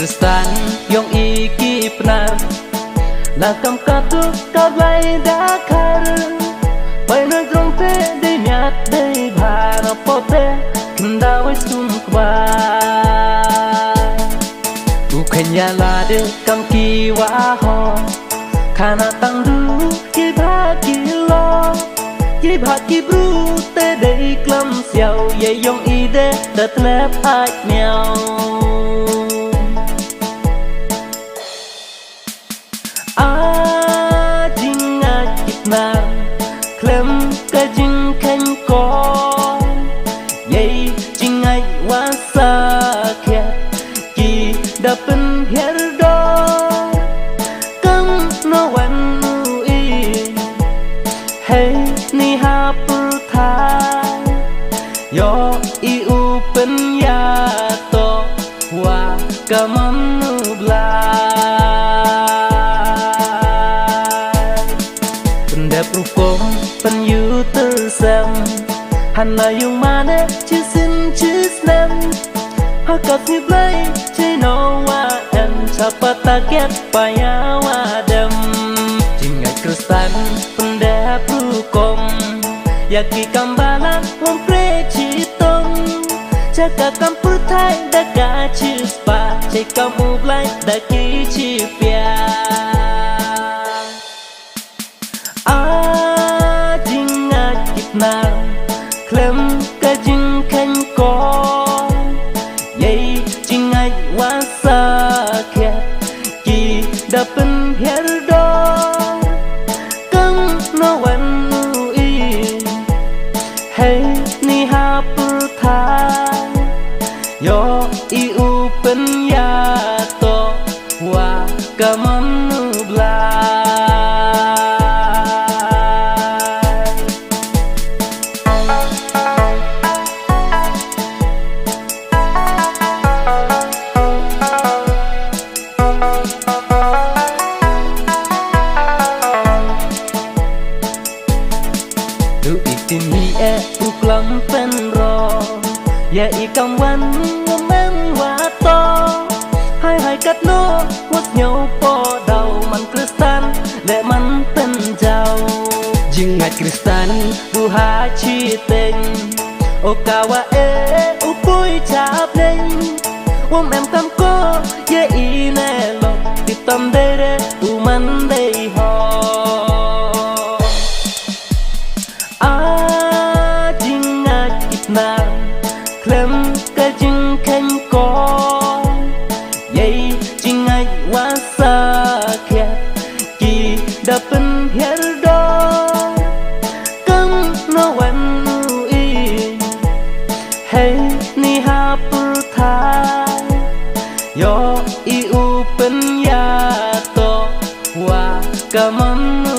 kristan yang iki pernah lakam katu kablai dakar pai na jong te de nyat de bhara pote kendawai sumkwa u khanya la de kam ki wa ho khana tang du ki bha ki lo ki bha ki bru te de klam siao ye yong i de da tlep ai miao klem ka jing khen ko yei jing ai wa sa khe ki da pen her do kam no wan nu i hey ni ha pu tha yo i u pen ya to wa kamam nu bla Rukom pen yu tersem Hana yung mane chi sin chi snem Hakat ni blay chi no wa dem Chapata get paya wa dem Jingai kristan pendep rukom Yaki kambalan wong pre chi tom Jaga kampur thai daga chi spa Chai kamu blay daki chi pia klem ka jing khen ko yei jing ai wa sa khe ki da pen her do kam no wan nu i hey ni ha pu tha yo i u pen ya to wa kamam nu bla uklam pen ro ya ikam wan men wa to hai cắt no quất nhau po đầu man kristan lệ man tên giàu nhưng ngày kristan bu ha chi tên okawa e upui chap lên em tam ko ye i ne lo ti tam de re u man de ho klem ka jing khen ko yei jing ai wa sa khe ki da pen her do kam no wan nu i hey ni ha pu tha yo i u pen ya to wa kamam